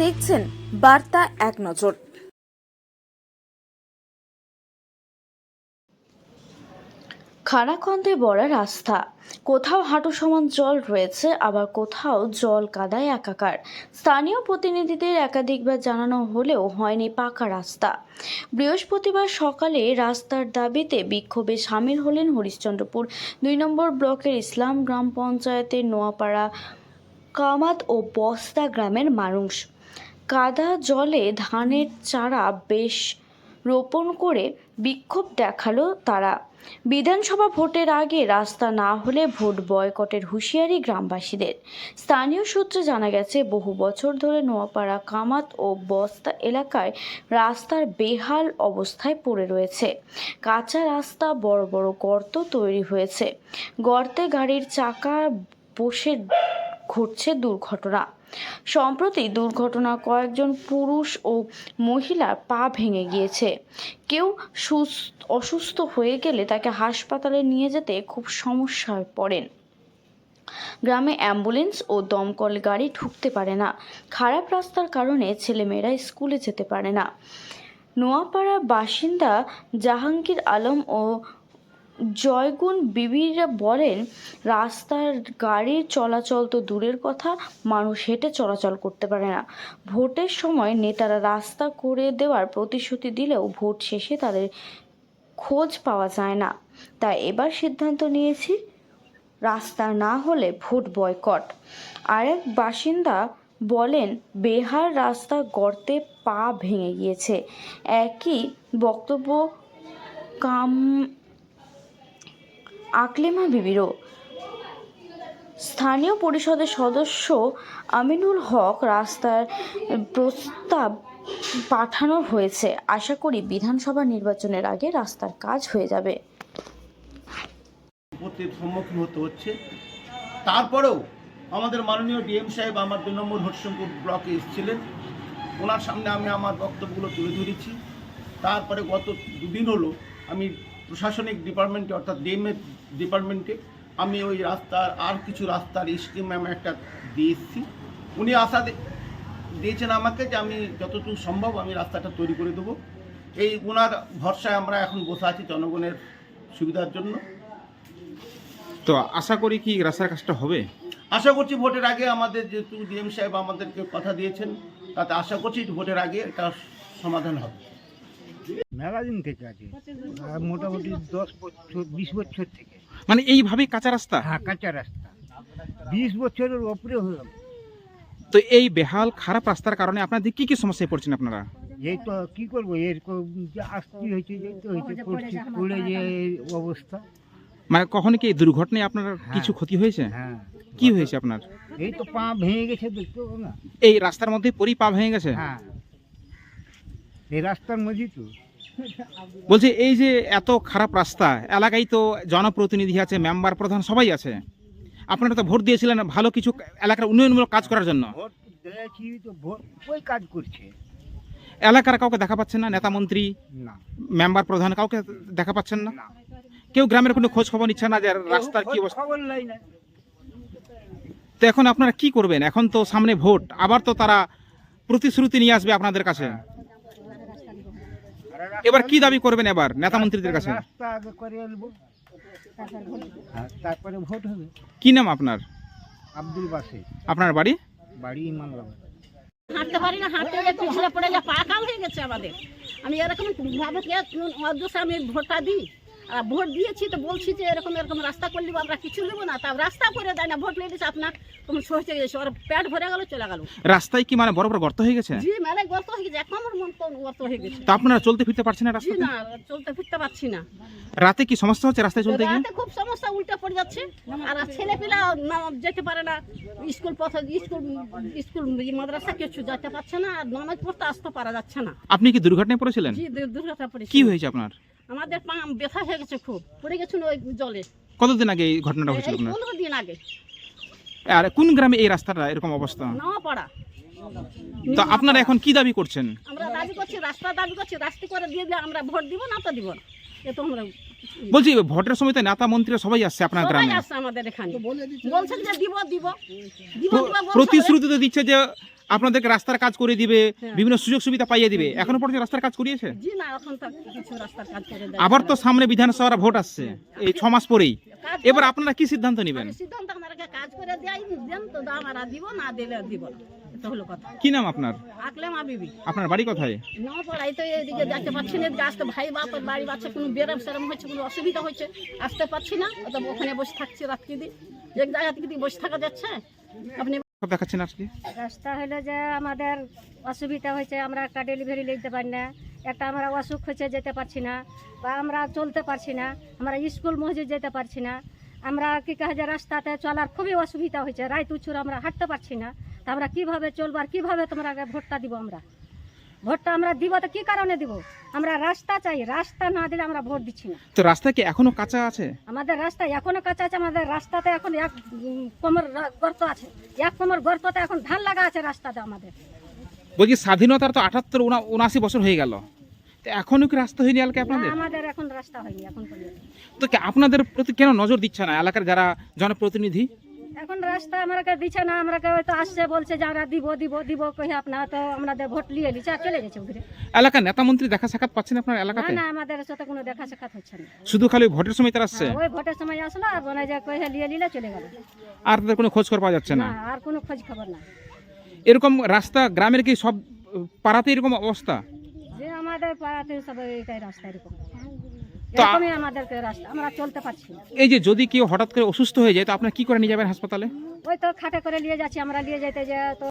দেখছেন বার্তা এক নজর। খানাখন্দে ভরা রাস্তা, কোথাও হাঁটু সমান জল রয়েছে, আবার কোথাও জল কাদায় একাকার। স্থানীয় প্রতিনিধিদের একাধিকবার জানানো হলেও হয়নি পাকা রাস্তা। বৃহস্পতিবার সকালে রাস্তার দাবিতে বিক্ষোভে সামিল হলেন হরিশ্চন্দ্রপুর ২ নম্বর ব্লকের ইসলাম গ্রাম পঞ্চায়েতের নোয়াপাড়া কামাত ও বস্তা গ্রামের মানুষ। কাদা জলে ধানের চারা বেশ রোপণ করে বিক্ষোভ দেখালো তারা। বিধানসভা ভোটের আগে রাস্তা না হলে ভোট বয়কটের হুঁশিয়ারি গ্রামবাসীদের। স্থানীয় সূত্রে জানা গেছে, বহু বছর ধরে নোয়াপাড়া কামাত ও বস্তা এলাকায় রাস্তার বেহাল অবস্থায় পড়ে রয়েছে। কাঁচা রাস্তা, বড় বড় গর্ত তৈরি হয়েছে, গর্তে গাড়ির চাকা বসে ঘটছে দুর্ঘটনা। সম্প্রতি দুর্ঘটনা কয়েকজন পুরুষ ও মহিলার পা ভেঙে গিয়েছে। কেউ অসুস্থ হয়ে গেলে তাকে হাসপাতালে নিয়ে যেতে খুব সমস্যায় পড়েন। গ্রামে অ্যাম্বুলেন্স ও দমকল গাড়ি ঢুকতে পারে না। খারাপ রাস্তার কারণে ছেলেমেয়েরা স্কুলে যেতে পারে না। নোয়াপাড়ার বাসিন্দা জাহাঙ্গীর আলম ও জয়গুণ বিবিরা বলেন, রাস্তার গাড়ির চলাচল তো দূরের কথা, মানুষ হেঁটে চলাচল করতে পারে না। ভোটের সময় নেতারা রাস্তা করে দেওয়ার প্রতিশ্রুতি দিলেও ভোট শেষে তাদের খোঁজ পাওয়া যায় না। তাই এবার সিদ্ধান্ত নিয়েছি, রাস্তা না হলে ভোট বয়কট। আরেক বাসিন্দা বলেন, বেহাল রাস্তা, গর্তে পা ভেঙে গিয়েছে। একই বক্তব্য আকলিমা বিবিরও। স্থানীয় পরিষদের সদস্য আমিনুল হক, রাস্তার প্রস্তাব পাঠানো হয়েছে, আশা করি বিধানসভা নির্বাচনের আগে রাস্তার কাজ হয়ে যাবে। সম্মুখীন হতে হচ্ছে, তারপরেও আমাদের মাননীয় ডিএম সাহেব আমার ২ নম্বর হরিশ্চন্দ্রপুর ব্লকে এসেছিলেন, ওনার সামনে আমি আমার বক্তব্যগুলো তুলে ধরেছি। তারপরে গত 2 দিন হলো আমি প্রশাসনিক ডিপার্টমেন্টে অর্থাৎ ডিএমএ ডিপার্টমেন্টে আমি ওই রাস্তার আর কিছু রাস্তার স্কিম আমি একটা দিয়ে এসেছি। উনি আশা দিয়েছেন আমাকে যে আমি যতটুকু সম্ভব আমি রাস্তাটা তৈরি করে দেবো। এই ওনার ভরসায় আমরা এখন বসে আছি জনগণের সুবিধার জন্য। তো আশা করি কি রাস্তার কাজটা হবে? আশা করছি ভোটের আগে, আমাদের যেহেতু ডিএম সাহেব আমাদেরকে কথা দিয়েছেন, তাতে আশা করছি ভোটের আগে এটা সমাধান হবে। মেলাদিন থেকে আছে, মোটামুটি 10-20 বছর থেকে। মানে এইভাবেই কাঁচা রাস্তা? হ্যাঁ, কাঁচা রাস্তা 20 বছরের উপরে হয়ে গেল। তো এই বেহাল খারাপ রাস্তার কারণে আপনাদের কি কি সমস্যায় পড়ছেন আপনারা? এই তো কি করবো, এরকম যে আসতে হয়েছে, যেতে হয়েছে, পড়ে যে এই অবস্থা। মানে কখনো কি দুর্ঘটনায় আপনার কিছু ক্ষতি হয়েছে? হ্যাঁ। কি হয়েছে আপনার? এই তো পা ভেঙে গেছে, দেখতে পাবো না? এই রাস্তার মধ্যে পরি পা ভেঙে গেছে? হ্যাঁ, এই রাস্তার মধ্যে তো। বলছি, এই যে এত খারাপ রাস্তা, এলাকায় তো জনপ্রতিনিধি আছে, মেম্বার প্রধান সবাই আছে, আপনারা তো ভোট দিয়েছিলেন ভালো কিছু এলাকার উন্নয়নমূলক কাজ করার জন্য। ভোট দিয়েছি তো, ভোট ওই কাজ করছে এলাকার কাউকে দেখা পাচ্ছেন না? নেতা মন্ত্রী, না, মেম্বার প্রধান কাউকে দেখা পাচ্ছেন না? না। কেউ গ্রামের কোনো খোঁজ খবর নিচ্ছে না যে রাস্তার কি অবস্থা? খবর নাই না। তো এখন আপনারা কি করবেন? এখন তো সামনে ভোট, আবার তো তারা প্রতিশ্রুতি নিয়ে আসবে আপনাদের কাছে। এবার কি দাবি করবেন এবার নেতা মন্ত্রীদের কাছে? রাস্তা আগে করে আনবো, তারপরে ভোট হবে। কি নাম আপনার? আব্দুল বাসি। আপনার বাড়ি? বাড়ি ইমানবাড়ি। হাঁটতে পারি না, হাঁটতে গিয়ে পিছলে পড়ে যা পা কাল হয়ে গেছে আমাদের। আমি এরকম ভাবে অদৃশ্য আমি ভোটটা দিই, আর ভোট দিয়েছি তো বলছি যে এরকম এরকম রাস্তা করলি আমরা কিছু নেবো না, তা রাস্তা করে দেয় না। ভোট নিয়ে দিচ্ছে আপনার, তোমার সহজে গেছে, ওর পেট ভরে গেল, চলে গেল। রাস্তায় কি মানে বড় বড় গর্ত হয়ে গেছে? জি, মেলায় গর্ত হয়ে গেছে, 1 নম্বর গর্ত হয়ে গেছে। তো আপনারা চলতে ফিরতে পারছেন না জি রাস্তাতে? না, চলতে ফিরতে পারছি না। রাতে কি সমস্যা হচ্ছে রাস্তায় চলতে গিয়ে? রাতে খুব সমস্যা, উল্টে পড়ে যাচ্ছে, আর ছেলে পিলা যেতে পারে না, স্কুল পথে স্কুল মাদ্রাসা কিছু যেতে পারছে না, আর নামাজ পড়তে আসতে পারা যাচ্ছে না। আপনি কি দুর্ঘটনায় পড়েছিলেন? জি, দুর্ঘটনা পড়েছে। কি হয়েছে আপনার? আমাদের পা ব্যথা হয়ে গেছে, খুব পড়ে গেছিল ওই জলে। কতদিন আগে এই ঘটনাটা হয়েছিল আপনার? 15 দিন আগে। আর কোন গ্রামে এই রাস্তাটা এরকম অবস্থা? নোয়াপাড়া। তো আপনারা এখন কি দাবি করছেন? আমরা দাবি করছি, রাস্তা দাবি করছি, রাস্তা করে দিয়ে দিলে আমরা ভোট দিব, না তো দিব না। এ তো আমরা বলছি, ভোটের সময় তো নেতা মন্ত্রীরা সবাই আসছে আপনার সবাই গ্রামে, আসছে আমাদের এখানে, বলছেন যে দিব দিব দিব দিব বলছে। প্রতিশ্রুতি তো দিচ্ছে যে আপনাদেরকে রাস্তার কাজ করে দিবে, বিভিন্ন সুযোগ সুবিধা পাইয়ে দিবে, এখনো পর্যন্ত রাস্তার কাজ করিয়েছে? জি না, এখন তো কিছু রাস্তার কাজ করে দেয়। আবার তো সামনে বিধানসভার ভোট আসছে এই 6 মাস পরেই, কাজ এবার আপনারা কি সিদ্ধান্ত নেবেন? সিদ্ধান্ত আমাকে কাজ করে দেয়, দেন তো আমরা দিব, না দিলে দিব না, এটা হলো কথা। কি নাম আপনার? আকলেম আবিবি। আপনার বাড়ি কোথায়? না পড়াই তো এদিকে যাইতে পারছি না, এদিকে আসতে ভাই বাপের বাড়ি বাচ্চা কোনো বেরাম সেরাম হচ্ছে, কোনো অসুবিধা হচ্ছে, আসতে পারছি না, তো ওখানে বসে থাকছি রাত্রি দিন, এক জায়গা থেকে বসে থাকা যাচ্ছে। আপনি সব দেখাচ্ছেন আজকে। রাস্তা হলো যে আমাদের অসুবিধা হয়েছে, আমরা একটা ডেলিভারি নিতে পারি না, একটা আমরা অসুখ হয়েছে যেতে পারছি না, বা আমরা চলতে পারছি না, আমরা স্কুল মসজিদ যেতে পারছি না, আমরা কি কাজ রাস্তাতে চলার খুবই অসুবিধা হয়েছে, রায় উঁচুর আমরা হাঁটতে পারছি না, তা আমরা কিভাবে চলবো আর কিভাবে তোমরা আগে ভোটটা দিব? আমরা ভোটটা আমরা দিব তো কি কারণে দিব? আমরা রাস্তা চাই, রাস্তা না দিলে আমরা ভোট দিচ্ছি না। তো রাস্তা কি এখনো কাঁচা আছে? আমাদের রাস্তা এখনো কাঁচা আছে, আমাদের রাস্তাতে এখন এক কোমর গর্ত আছে, এক কোমর গর্ততে এখন ধান লাগা আছে রাস্তাতে আমাদের। বলছি স্বাধীনতার তো 78-79 বছর হয়ে গেল, তো এখনো কি রাস্তা হয়নি এলাকায় না, আপনাদের? আমাদের এখন রাস্তা হয়নি এখন পর্যন্ত। তো কি আপনাদের প্রতি কেন নজর দিচ্ছে না এলাকার যারা জনপ্রতিনিধি? এখন রাস্তা আমাকে দিচ্ছে না, আমরা হয়তো আসছে বলছে যে আমরা দিব দিব দিব কহে আপনার, তো আমাদের ভোট নিয়ে নিচ্ছে আর চলে গেছে ঘুরে। এলাকার নেতা মন্ত্রী দেখা সাক্ষাৎ পাচ্ছেন আপনার না এলাকাতে? না, আমাদের সাথে কোনো দেখা সাক্ষাৎ হচ্ছে না। শুধু খালি ভোটের সময় তারা আসছে, ওই ভোটের সময় আসলো আর বলে যে কহে নিয়ে নিলে চলে গেল, আর তাদের কোনো খোঁজ খবর পাওয়া যাচ্ছে না না। আর কোনো খোঁজ খবর না। এরকম রাস্তা গ্রামের কি সব পাড়াতে এরকম অবস্থা? যে আমাদের পাড়াতে সব এইটাই রাস্তা এরকম, তো এরকমই আমাদেরকে রাস্তা, আমরা চলতে পারছি না। এই যে যদি কেউ হঠাৎ করে অসুস্থ হয়ে যায় তো আপনারা কি করে নিয়ে যাবেন হাসপাতালে? ওই তো খাটে করে নিয়ে যাচ্ছি আমরা, নিয়ে যেতে যে তো